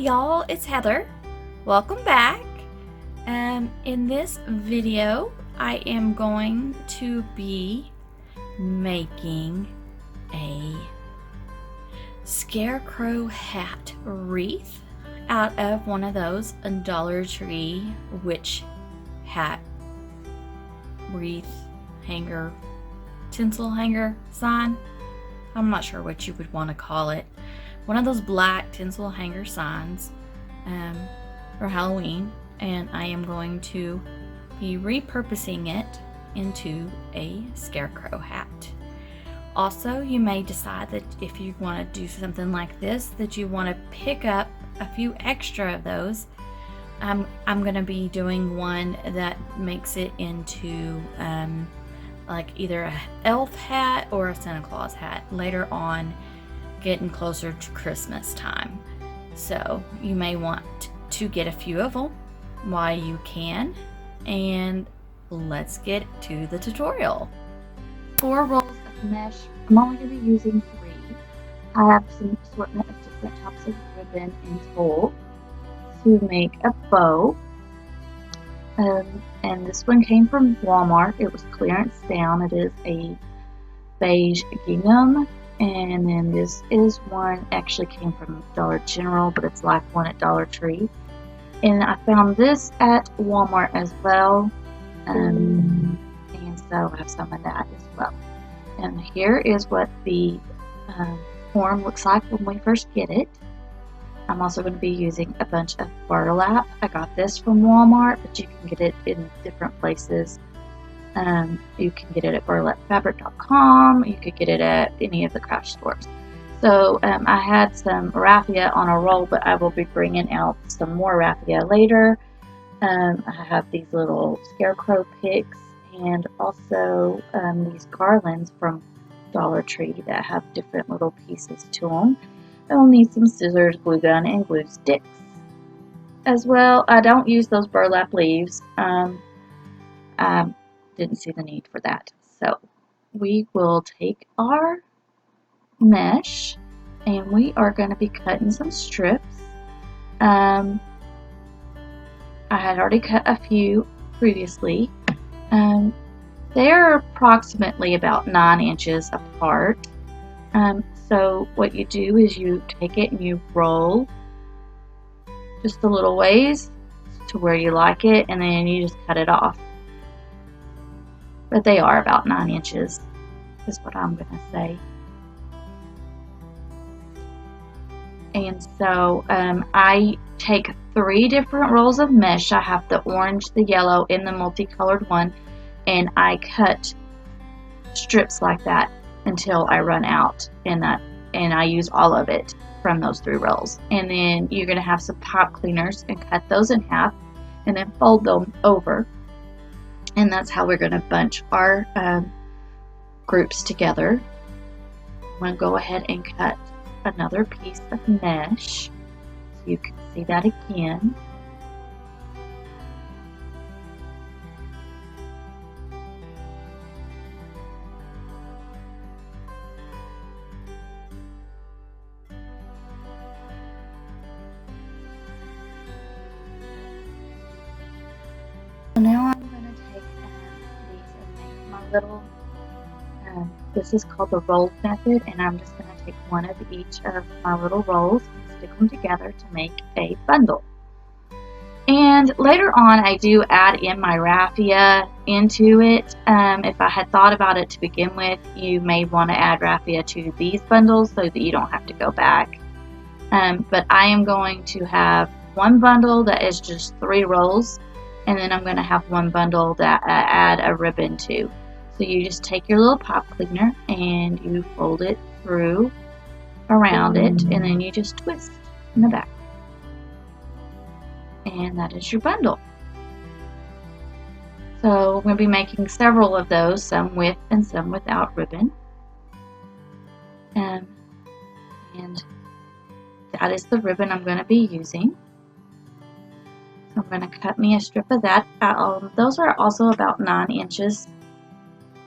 y'all, it's Heather. Welcome back. In this video, I am going to be making a Scarecrow hat wreath out of one of those Dollar Tree witch hat wreath hanger, tinsel hanger sign. I'm not sure what you would want to call it. One of those black tinsel hanger signs for Halloween, and I am going to be repurposing it into a scarecrow hat. Also, you may decide that if you want to do something like this, that you want to pick up a few extra of those. I'm going to be doing one that makes it into like either an elf hat or a Santa Claus hat later on, getting closer to Christmas time. So you may want to get a few of them while you can, and let's get to the tutorial. 4 rolls of mesh. I'm only going to be using 3. I have some assortment of different types of ribbon and tulle to make a bow. And this one came from Walmart. It was clearance down. It is a beige gingham. And then this is one actually came from Dollar General, but it's like one at Dollar Tree. And I found this at Walmart as well. And so I have some of that as well. And here is what the form looks like when we first get it. I'm also going to be using a bunch of burlap. I got this from Walmart, but you can get it in different places. You can get it at burlapfabric.com. You could get it at any of the craft stores. So I had some raffia on a roll, but I will be bringing out some more raffia later. I have these little scarecrow picks and also these garlands from Dollar Tree that have different little pieces to them. I'll need some scissors, glue gun, and glue sticks as well. I don't use those burlap leaves. Didn't see the need for that. So we will take our mesh and we are going to be cutting some strips. I had already cut a few previously. They're approximately about 9 inches apart. So what you do is you take it and you roll just a little ways to where you like it, and then you just cut it off. But they are about 9 inches is what I'm going to say. And so I take 3 different rolls of mesh. I have the orange, the yellow, and the multicolored one, and I cut strips like that until I run out, and I use all of it from those 3 rolls. And then you're going to have some pipe cleaners and cut those in half and then fold them over. And that's how we're going to bunch our groups together. I'm going to go ahead and cut another piece of mesh so you can see that again. So now I'm going to take these and make my little, this is called the roll method, and I'm just going to take one of each of my little rolls and stick them together to make a bundle. And later on I do add in my raffia into it. If I had thought about it to begin with, you may want to add raffia to these bundles so that you don't have to go back. But I am going to have one bundle that is just 3 rolls, and then I'm going to have one bundle that I add a ribbon to. So you just take your little pop cleaner and you fold it through around it, and then you just twist in the back. And that is your bundle. So we're going to be making several of those, some with and some without ribbon. And that is the ribbon I'm going to be using. So I'm going to cut me a strip of that. Those are also about 9 inches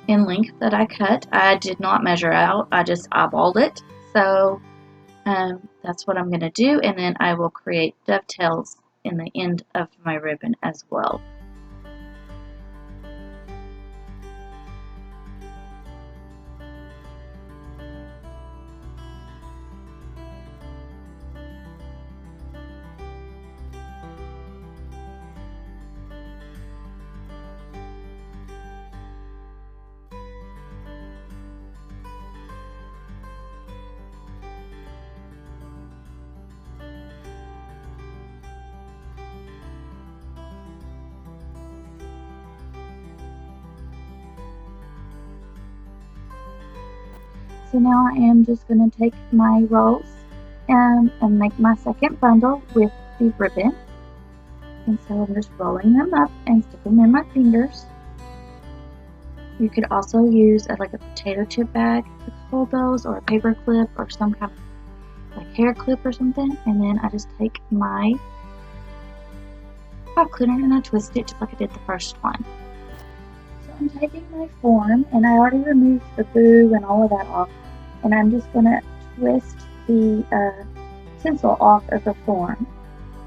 in length that I cut. I did not measure out. I just eyeballed it. So That's what I'm going to do, and then I will create dovetails in the end of my ribbon as well. So now I am just going to take my rolls and make my second bundle with the ribbon. And so I'm just rolling them up and stick them in my fingers. You could also use like a potato chip bag to hold those, or a paper clip, or some kind of like hair clip or something. And then I just take my hot glue and I twist it just like I did the first one. So I'm taking my form, and I already removed the boo and all of that off. And I'm just going to twist the tinsel off of the form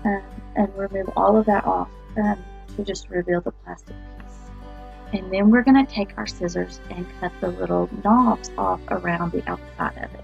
and remove all of that off to just reveal the plastic piece. And then we're going to take our scissors and cut the little knobs off around the outside of it.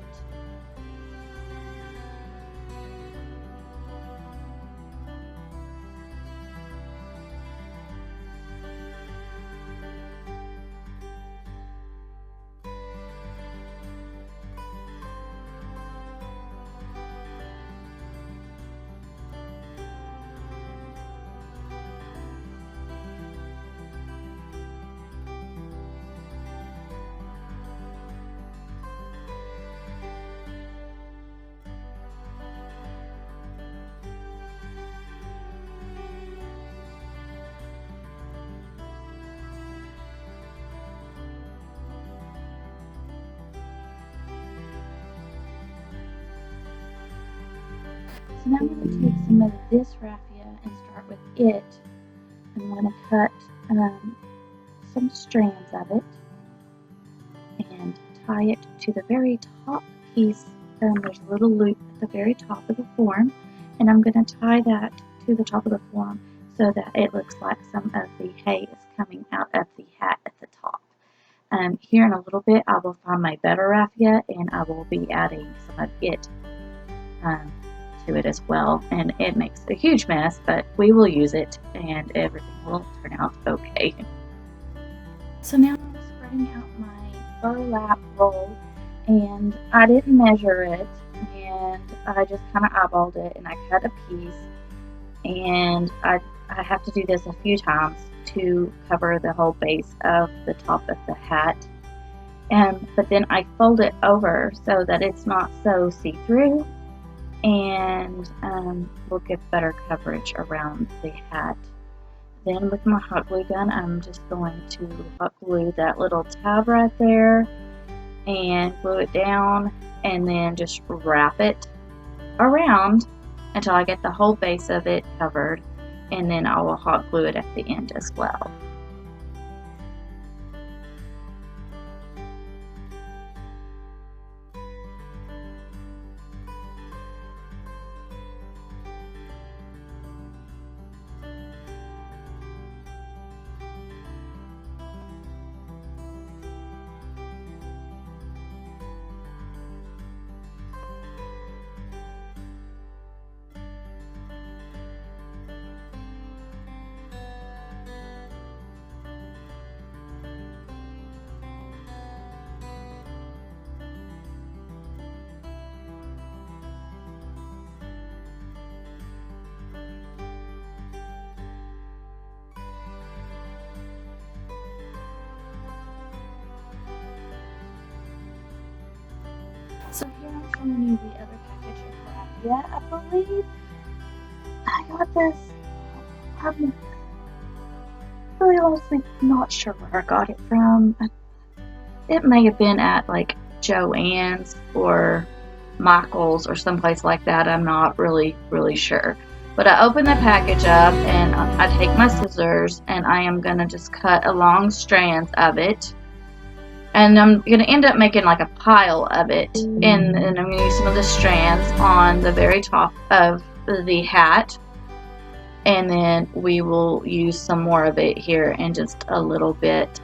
So now I'm going to take some of this raffia and start with it. I'm going to cut some strands of it and tie it to the very top piece. There's a little loop at the very top of the form, and I'm going to tie that to the top of the form so that it looks like some of the hay is coming out of the hat at the top. Here in a little bit I will find my better raffia, and I will be adding some of it to it as well, and it makes a huge mess, but we will use it and everything will turn out okay. So now I'm spreading out my burlap roll, and I didn't measure it, and I just kind of eyeballed it, and I cut a piece, and I have to do this a few times to cover the whole base of the top of the hat. But then I fold it over so that it's not so see-through, and we'll get better coverage around the hat. Then with my hot glue gun, I'm just going to hot glue that little tab right there and glue it down, and then just wrap it around until I get the whole base of it covered, and then I will hot glue it at the end as well. So here I'm showing you the other package of raffia. I believe I got this. I'm really honestly not sure where I got it from. It may have been at like Joann's or Michael's or someplace like that. I'm not really sure. But I open the package up, and I take my scissors, and I am going to just cut along strands of it. And I'm going to end up making like a pile of it, and I'm going to use some of the strands on the very top of the hat, and then we will use some more of it here in just a little bit.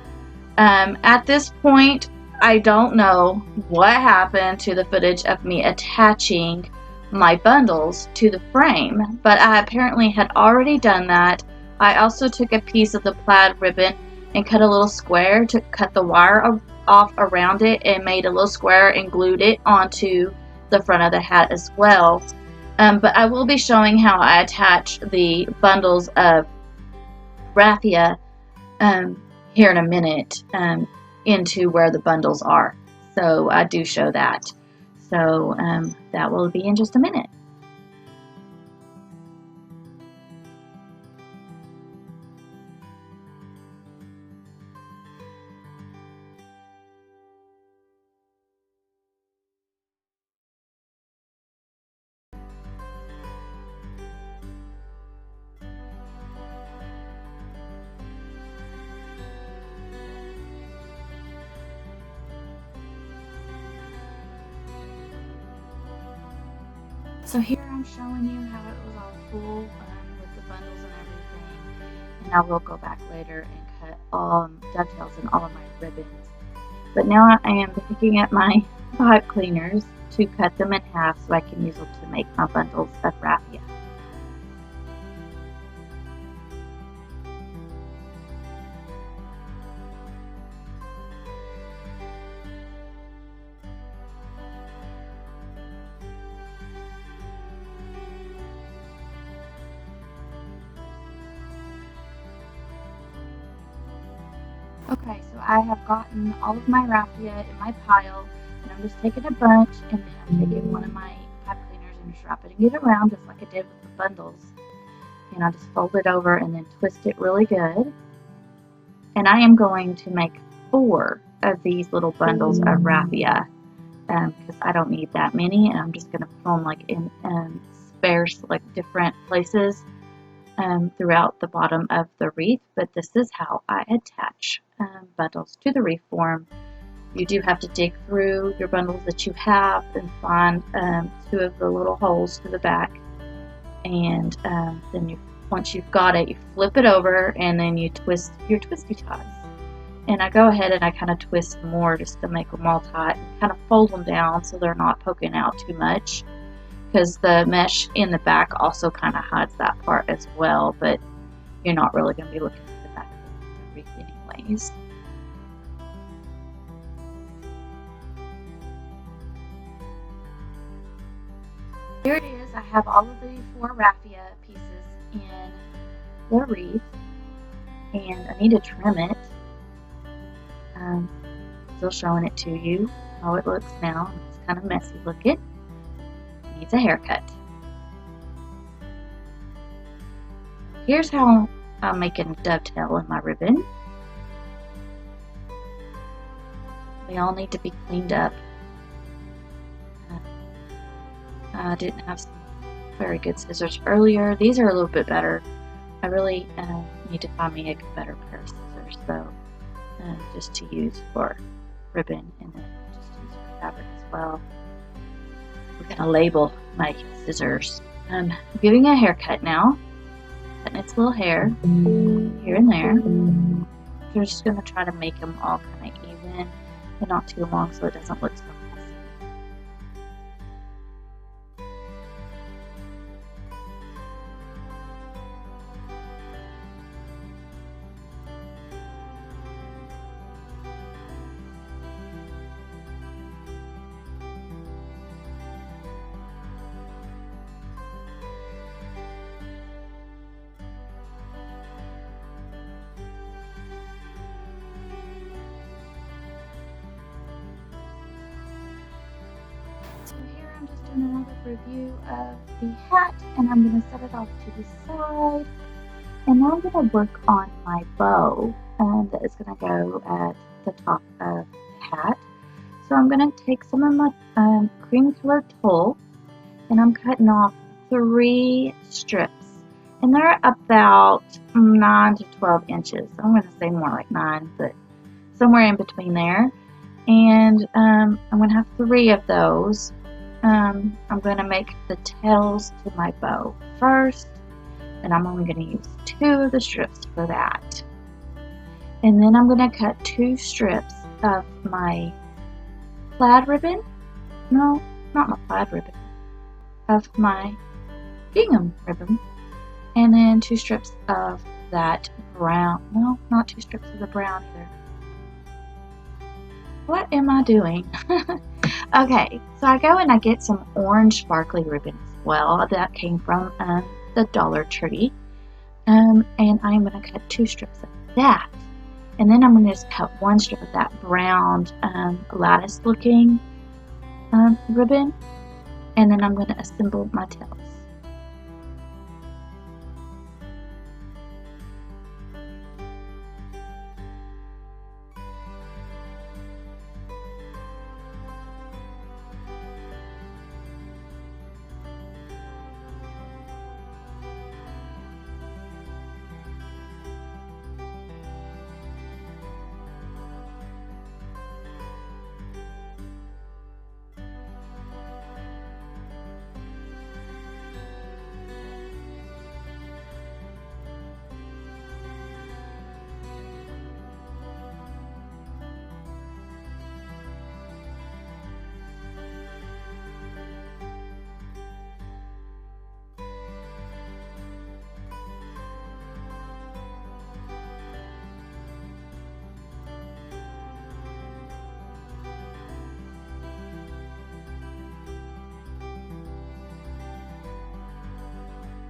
At this point, I don't know what happened to the footage of me attaching my bundles to the frame, but I apparently had already done that. I also took a piece of the plaid ribbon and cut a little square to cut the wire off around it, and made a little square and glued it onto the front of the hat as well. But I will be showing how I attach the bundles of raffia here in a minute into where the bundles are. So I do show that. So that will be in just a minute. So here I'm showing you how it was all full with the bundles and everything, and I will go back later and cut all dovetails in all of my ribbons. But now I am picking up my pipe cleaners to cut them in half so I can use them to make my bundles of raffia. Okay, so I have gotten all of my raffia in my pile, and I'm just taking a bunch, and then I'm taking one of my pipe cleaners and just wrapping it around just like I did with the bundles. And I'll just fold it over and then twist it really good. And I am going to make 4 of these little bundles of raffia because I don't need that many, and I'm just going to put them like in sparse, like different places throughout the bottom of the wreath. But this is how I attach bundles to the wreath form. You do have to dig through your bundles that you have and find 2 of the little holes to the back, and then once you've got it, you flip it over and then you twist your twisty ties. And I go ahead and I kind of twist more just to make them all tight, and kind of fold them down so they're not poking out too much, because the mesh in the back also kind of hides that part as well, but you're not really going to be looking at the back of the wreath anyways. Here it is. I have all of the 4 raffia pieces in the wreath, and I need to trim it. Still showing it to you how it looks now. It's kind of messy looking. It needs a haircut. Here's how I'm making a dovetail in my ribbon. They all need to be cleaned up. I didn't have some very good scissors earlier. These are a little bit better. I really need to find me a better pair of scissors though, just to use for ribbon, and then just use for fabric as well. We're going to label my scissors. I'm giving a haircut now, cutting its little hair here and there. We're just going to try to make them all kind of even and not too long so it doesn't look so messy. So here I'm just doing another review of the hat, and I'm going to set it off to the side. And now I'm going to work on my bow that is going to go at the top of the hat. So I'm going to take some of my cream colored tulle, and I'm cutting off 3 strips. And they're about 9 to 12 inches. I'm going to say more like 9, but somewhere in between there. And I'm going to have 3 of those. I'm going to make the tails to my bow first, and I'm only going to use 2 of the strips for that. And then I'm going to cut 2 strips of my plaid ribbon. No, not my plaid ribbon. Of my gingham ribbon. And then 2 strips of that brown. No, not 2 strips of the brown either. What am I doing? Okay, so I go and I get some orange sparkly ribbon as well. That came from the Dollar Tree. And I'm going to cut 2 strips of that. And then I'm going to just cut 1 strip of that brown lattice looking ribbon. And then I'm going to assemble my tails.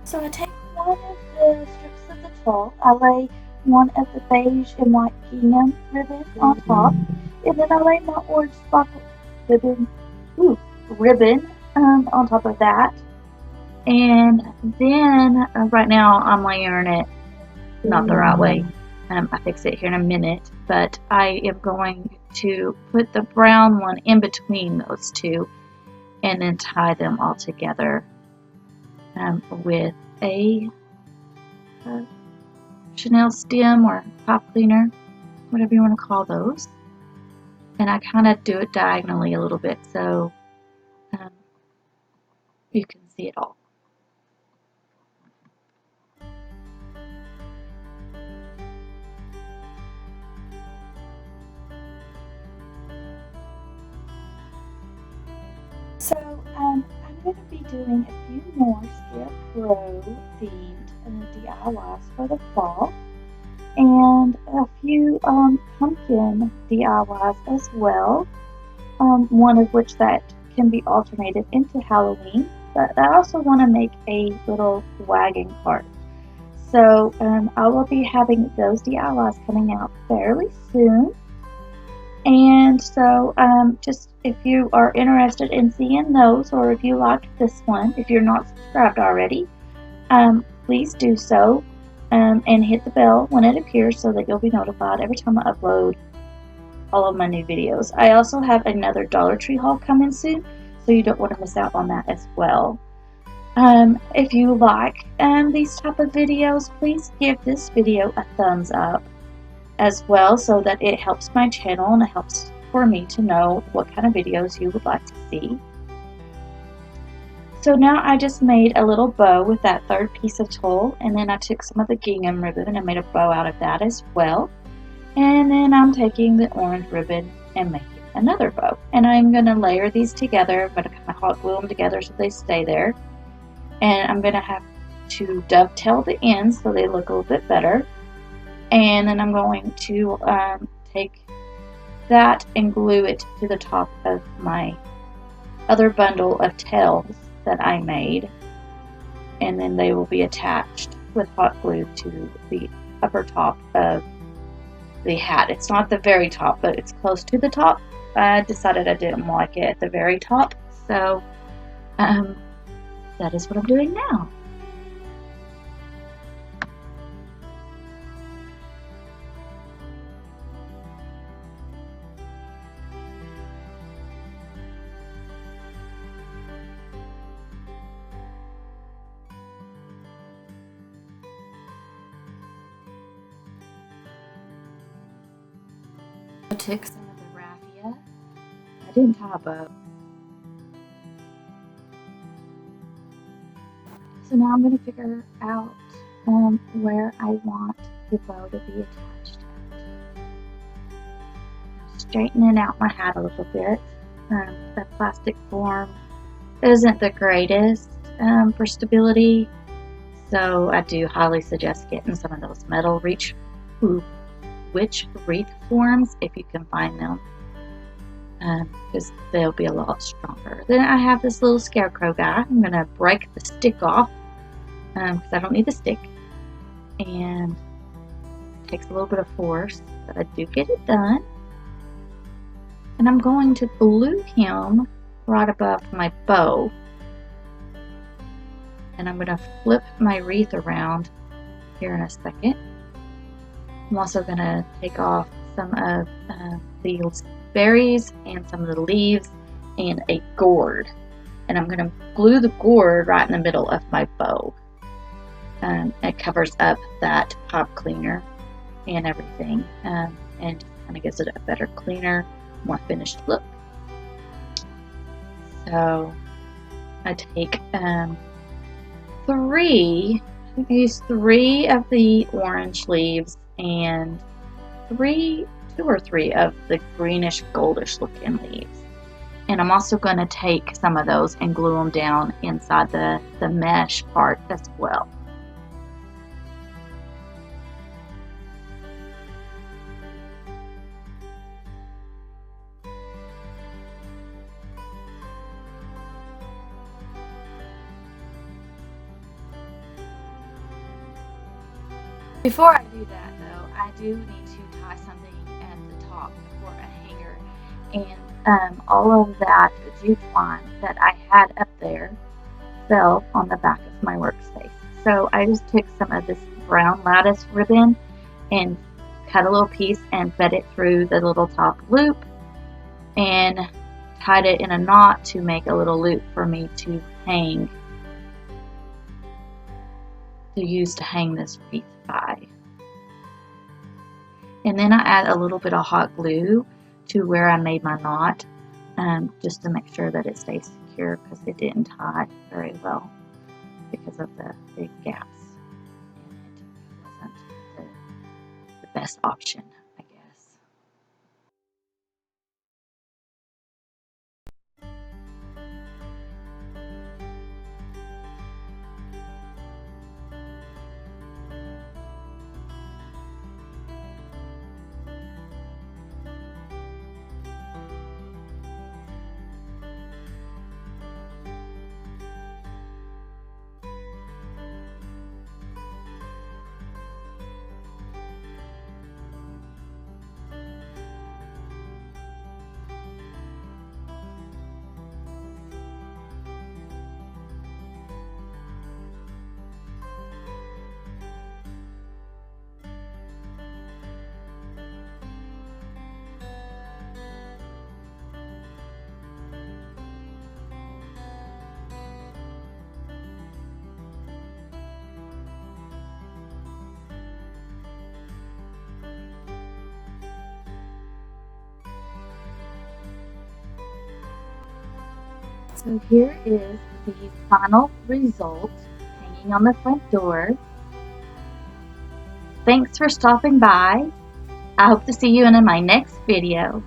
So I take 1 of the strips of the tulle, I lay 1 of the beige and white gingham ribbon on top, and then I lay my orange sparkle ribbon, on top of that. And then right now I'm layering it not the right way. I fix it here in a minute, but I am going to put the brown one in between those 2 and then tie them all together with a Chanel stem or pop cleaner, whatever you want to call those. And I kind of do it diagonally a little bit so you can see it all. So I'm going to be doing a few more Scarecrow themed DIYs for the fall, and a few pumpkin DIYs as well. One of which that can be alternated into Halloween, but I also want to make a little wagon cart. So I will be having those DIYs coming out fairly soon. And so just if you are interested in seeing those, or if you liked this one, if you're not subscribed already, please do so and hit the bell when it appears so that you'll be notified every time I upload all of my new videos. I also have another Dollar Tree haul coming soon, so you don't want to miss out on that as well. If you like these type of videos, please give this video a thumbs up as well, so that it helps my channel and it helps for me to know what kind of videos you would like to see. So now I just made a little bow with that 3rd piece of tulle, and then I took some of the gingham ribbon and made a bow out of that as well. And then I'm taking the orange ribbon and making another bow. And I'm going to layer these together. I'm going to kind of hot glue them together so they stay there. And I'm going to have to dovetail the ends so they look a little bit better. And then I'm going to take that and glue it to the top of my other bundle of tails that I made. And then they will be attached with hot glue to the upper top of the hat. It's not the very top, but it's close to the top. I decided I didn't like it at the very top, so that is what I'm doing now. I took some of the raffia didn't tie a bow. So now I'm going to figure out where I want the bow to be attached at. Straightening out my hat a little bit. The plastic form isn't the greatest for stability, so I do highly suggest getting some of those metal witch wreath forms if you can find them, because they'll be a lot stronger. Then I have this little Scarecrow guy. I'm going to break the stick off because I don't need the stick, and it takes a little bit of force, but I do get it done. And I'm going to glue him right above my bow, and I'm going to flip my wreath around here in a second. I'm also going to take off some of the berries and some of the leaves and a gourd, and I'm going to glue the gourd right in the middle of my bow. It covers up that pop cleaner and everything, and kind of gives it a better, cleaner, more finished look. So I take I use 3 of the orange leaves and 2 or 3 of the greenish goldish looking leaves, and I'm also going to take some of those and glue them down inside the mesh part as well. Before I do that, though, I do need to tie something at the top for a hanger, and all of that jute twine that I had up there fell on the back of my workspace. So I just took some of this brown lattice ribbon and cut a little piece and fed it through the little top loop and tied it in a knot to make a little loop for me to use to hang this wreath by. And then I add a little bit of hot glue to where I made my knot, just to make sure that it stays secure, because it didn't tie very well because of the big gaps in it. It wasn't the best option, I guess. So here is the final result hanging on the front door. Thanks for stopping by. I hope to see you in my next video.